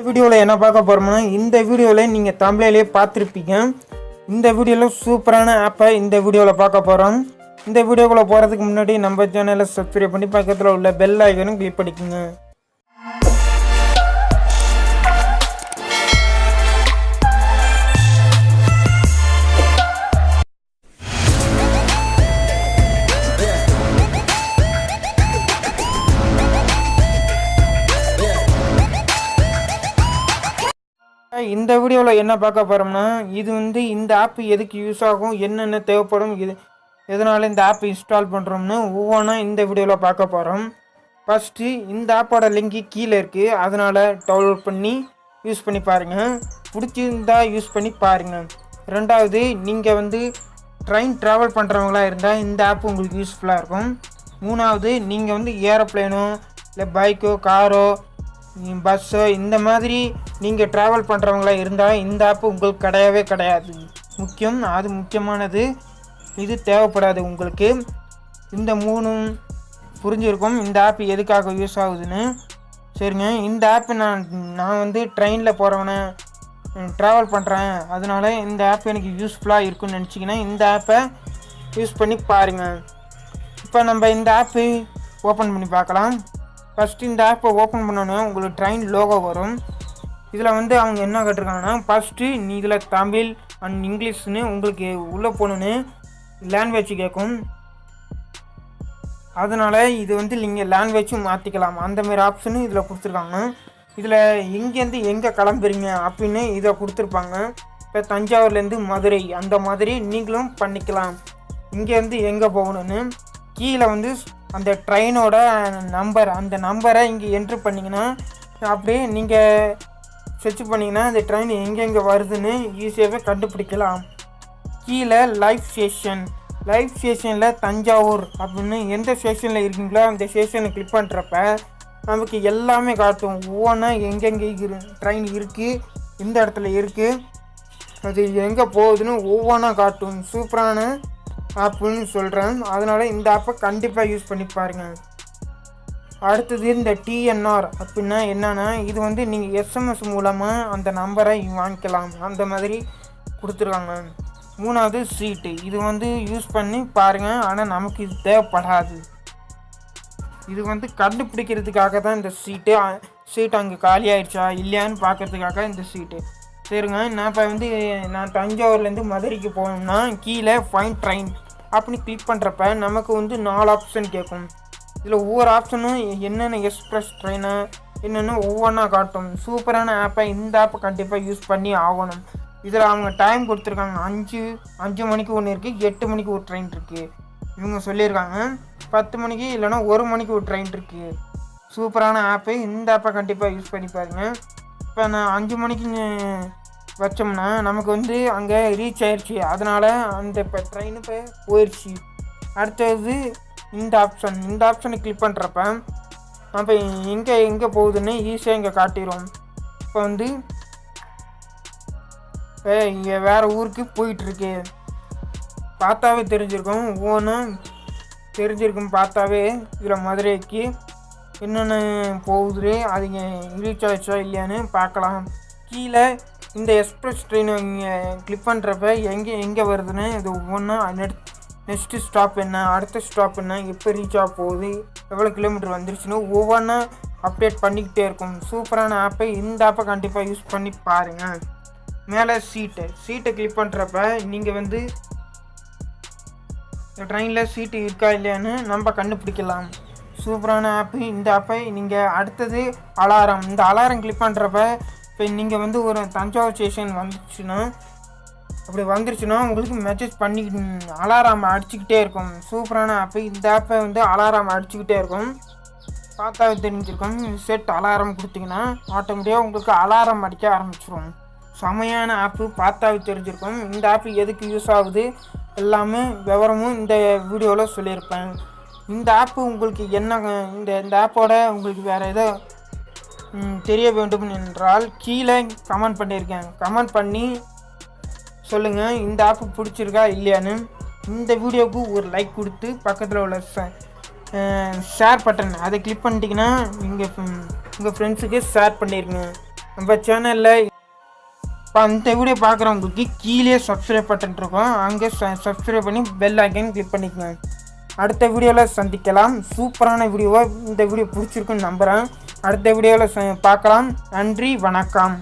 வீடியோவில் என்ன பார்க்க போகிறோம்னா, இந்த வீடியோவில் நீங்கள் தமிழிலே பார்த்துருப்பீங்க. இந்த வீடியோவில் சூப்பரான ஆப்பை இந்த வீடியோவில் பார்க்க போகிறோம். இந்த வீடியோக்குள்ளே போகிறதுக்கு முன்னாடி நம்ம சேனலை சப்ஸ்கிரைப் பண்ணி பக்கத்தில் உள்ள பெல் ஐக்கனும் கிளிக் பண்ணிக்கோங்க. இந்த வீடியோவில் என்ன பார்க்க போகிறோம்னா, இது இந்த ஆப் எதுக்கு யூஸ் ஆகும், என்னென்ன தேவைப்படும், எதனால் இந்த ஆப் இன்ஸ்டால் பண்ணுறோம்னு ஒவ்வொன்றா இந்த வீடியோவில் பார்க்க போகிறோம். ஃபஸ்ட்டு இந்த ஆப்போட லிங்க்கு கீழே இருக்குது, அதனால் டவுன்லோட் பண்ணி யூஸ் பண்ணி பாருங்கள். பிடிச்சிருந்தா யூஸ் பண்ணி பாருங்கள். ரெண்டாவது, நீங்கள் ட்ரெயின் ட்ராவல் பண்ணுறவங்களா இருந்தால் இந்த ஆப் உங்களுக்கு யூஸ்ஃபுல்லாக இருக்கும். மூணாவது, நீங்கள் ஏரோப்ளேனோ இல்லை பைக்கோ காரோ பஸ்ஸோ இந்த மாதிரி நீங்கள் ட்ராவல் பண்ணுறவங்களா இருந்தால் இந்த ஆப்பு உங்களுக்கு கிடையாது. அது முக்கியமானது. இது தேவைப்படாது உங்களுக்கு. இந்த மூணும் புரிஞ்சிருக்கும் இந்த ஆப் எதுக்காக யூஸ் ஆகுதுன்னு. சரிங்க, இந்த ஆப்பு நான் ட்ரெயினில் போகிறவனை ட்ராவல் பண்ணுறேன், அதனால் இந்த ஆப் எனக்கு யூஸ்ஃபுல்லாக இருக்குன்னு நினச்சிங்கன்னா இந்த ஆப்பை யூஸ் பண்ணி பாருங்கள். இப்போ நம்ம இந்த ஆப்பு ஓப்பன் பண்ணி பார்க்கலாம். ஃபஸ்ட்டு இந்த ஆப்பை ஓப்பன் பண்ணோன்னே உங்களுக்கு ட்ரெயின் லோகோ வரும். இதில் அவங்க என்ன கேட்டிருக்காங்கன்னா, ஃபஸ்ட்டு இதில் தமிழ் அண்ட் இங்கிலீஷ்னு உங்களுக்கு உள்ளே போகணுன்னு லாங்குவேஜ் கேட்கும். அதனால் இது நீங்கள் லாங்குவேஜும் மாற்றிக்கலாம். அந்தமாரி ஆப்ஷனு இதில் கொடுத்துருக்காங்க. இதில் எங்கேருந்து எங்கே கிளம்புறீங்க அப்படின்னு இதை கொடுத்துருப்பாங்க. இப்போ தஞ்சாவூர்லேருந்து மதுரை அந்த மாதிரி நீங்களும் பண்ணிக்கலாம். இங்கேருந்து எங்கே போகணுன்னு கீழே அந்த ட்ரெயினோட நம்பர், அந்த நம்பரை இங்கே என்ட்ரு பண்ணிங்கன்னா அப்படியே நீங்கள் சர்ச் பண்ணிங்கன்னா அந்த ட்ரெயின் எங்கெங்கே வருதுன்னு ஈஸியாகவே கண்டுபிடிக்கலாம். கீழே லைவ் ஸ்டேஷனில் தஞ்சாவூர் அப்படின்னு எந்த ஸ்டேஷனில் இருக்கீங்களோ அந்த ஸ்டேஷனை கிளிக் பண்ணுறப்ப நமக்கு எல்லாமே காட்டும். ஒவ்வொன்றா எங்கெங்கே ட்ரெயின் இருக்குது, இந்த இடத்துல இருக்குது, அது எங்கே போகுதுன்னு ஒவ்வொன்றா காட்டும். சூப்பரான ஆப்புன்னு சொல்கிறேன். அதனால் இந்த ஆப்பை கண்டிப்பாக யூஸ் பண்ணி பாருங்கள். அடுத்தது இந்த டிஎன்ஆர் அப்படின்னா என்னென்னா, இது நீங்கள் எஸ்எம்எஸ் மூலமாக அந்த நம்பரை வாங்கிக்கலாம். அந்த மாதிரி கொடுத்துருக்காங்க. மூணாவது சீட்டு, இது யூஸ் பண்ணி பாருங்கள். ஆனால் நமக்கு இது தேவைப்படாது. இது கண்டுபிடிக்கிறதுக்காக தான் இந்த சீட்டு அங்கே காலி ஆகிடுச்சா இல்லையான்னு பார்க்கறதுக்காக இந்த சீட்டு. சரிங்க, நான் இப்போ நான் தஞ்சாவூர்லேருந்து மதுரைக்கு போகணும்னா கீழே ஃபைண்ட் ட்ரெயின் அப்படின்னு கிளிக் பண்ணுறப்ப நமக்கு 4 ஆப்ஷன் கேட்கும். இதில் ஒவ்வொரு ஆப்ஷனும் என்னென்ன எக்ஸ்பிரஸ் ட்ரெயினு என்னென்னு ஒவ்வொன்றா காட்டும். சூப்பரான ஆப்பை இந்த ஆப்பை கண்டிப்பாக யூஸ் பண்ணி ஆகணும். இதில் அவங்க டைம் கொடுத்துருக்காங்க. 5 மணிக்கு ஒன்று இருக்குது, 8 மணிக்கு ஒரு ட்ரெயின் இருக்குது. இவங்க சொல்லியிருக்காங்க 10 மணிக்கு இல்லைனா 1 மணிக்கு ஒரு ட்ரெயின் இருக்குது. சூப்பரான ஆப்பு. இந்த ஆப்பை கண்டிப்பாக யூஸ் பண்ணி பாருங்கள். இப்போ நான் 5 மணிக்கு வச்சோம்னா நமக்கு அங்கே ரீச் ஆயிடுச்சு, அதனால் அந்த இப்போ ட்ரெயின் இப்போ போயிடுச்சு. அடுத்தது இந்த ஆப்ஷனை கிளிக் பண்ணுறப்ப அப்போ எங்கே போகுதுன்னு ஈஸியாக இங்கே காட்டிடும். இப்போ இங்கே வேறு ஊருக்கு போயிட்டுருக்கு. பார்த்தாவே தெரிஞ்சிருக்கும், ஒவ்வொன்றும் தெரிஞ்சிருக்கும் பார்த்தாவே. இதில் மதுரைக்கு என்னென்ன போகுது, அது ரீச் ஆகிடுச்சா இல்லையான்னு பார்க்கலாம். கீழே இந்த எக்ஸ்பிரஸ் ட்ரெயின் இங்கே கிளிக் பண்ணுறப்ப எங்கே வருதுன்னு இது ஒவ்வொன்றா நெக்ஸ்ட்டு ஸ்டாப் என்ன, அடுத்த ஸ்டாப் என்ன, எப்போ ரீச் ஆக போகுது, எவ்வளோ கிலோமீட்டர் வந்துருச்சுன்னு ஒவ்வொன்றா அப்டேட் பண்ணிக்கிட்டே இருக்கும். சூப்பரான ஆப்பை. இந்த ஆப்பை கண்டிப்பாக யூஸ் பண்ணி பாருங்கள். மேலே சீட்டை கிளிக் பண்ணுறப்ப நீங்கள் இந்த ட்ரெயினில் சீட்டு இருக்கா இல்லையான்னு நம்ம கண்டுபிடிக்கலாம். சூப்பரான ஆப்பு. இந்த ஆப்பை நீங்கள் அடுத்தது அலாரம். இந்த அலாரம் கிளிக் பண்ணுறப்ப இப்போ நீங்கள் ஒரு தஞ்சாவூர் ஸ்டேஷன் வந்துருச்சுன்னா உங்களுக்கு மெசேஜ் பண்ணி அலாரம் அடிச்சுக்கிட்டே இருக்கும். சூப்பரான ஆப்பு. இந்த ஆப்பை அலாரம் அடிச்சுக்கிட்டே இருக்கும். பார்த்தாவே தெரிஞ்சிருக்கும். செட் அலாரம் கொடுத்தீங்கன்னா ஆட்டோமேட்டிக்காக உங்களுக்கு அலாரம் அடிக்க ஆரம்பிச்சிடும். செமையான ஆப்பு. பார்த்தாவே தெரிஞ்சிருக்கும். இந்த ஆப்பு எதுக்கு யூஸ் ஆகுது எல்லாமே விவரமும் இந்த வீடியோவில் சொல்லியிருப்பேன். இந்த ஆப்பு உங்களுக்கு என்ன, இந்த ஆப்போட உங்களுக்கு வேறு ஏதோ தெரிய வேண்டும் என்றால் கீழே கமெண்ட் பண்ணியிருக்கேன். கமெண்ட் பண்ணி சொல்லுங்கள் இந்த ஆப்பு பிடிச்சிருக்கா இல்லையான்னு. இந்த வீடியோவுக்கு ஒரு லைக் கொடுத்து பக்கத்தில் உள்ள ஷேர் பட்டன் அதை கிளிக் பண்ணிட்டீங்கன்னா நீங்கள் உங்கள் ஃப்ரெண்ட்ஸுக்கு ஷேர் பண்ணிடுங்க. நம்ம சேனலில் இப்போ அந்த வீடியோ பார்க்குறவங்களுக்கு கீழே சப்ஸ்கிரைப் பட்டன் இருக்கும், அங்கே சப்ஸ்கிரைப் பண்ணி பெல் ஐக்கன் கிளிக் பண்ணிக்கோங்க. அடுத்த வீடியோவில் சந்திக்கலாம். சூப்பரான வீடியோவாக இந்த வீடியோ பிடிச்சிருக்குன்னு நம்புகிறேன். அடுத்த வீடியோவில் பார்க்கலாம். நன்றி, வணக்கம்.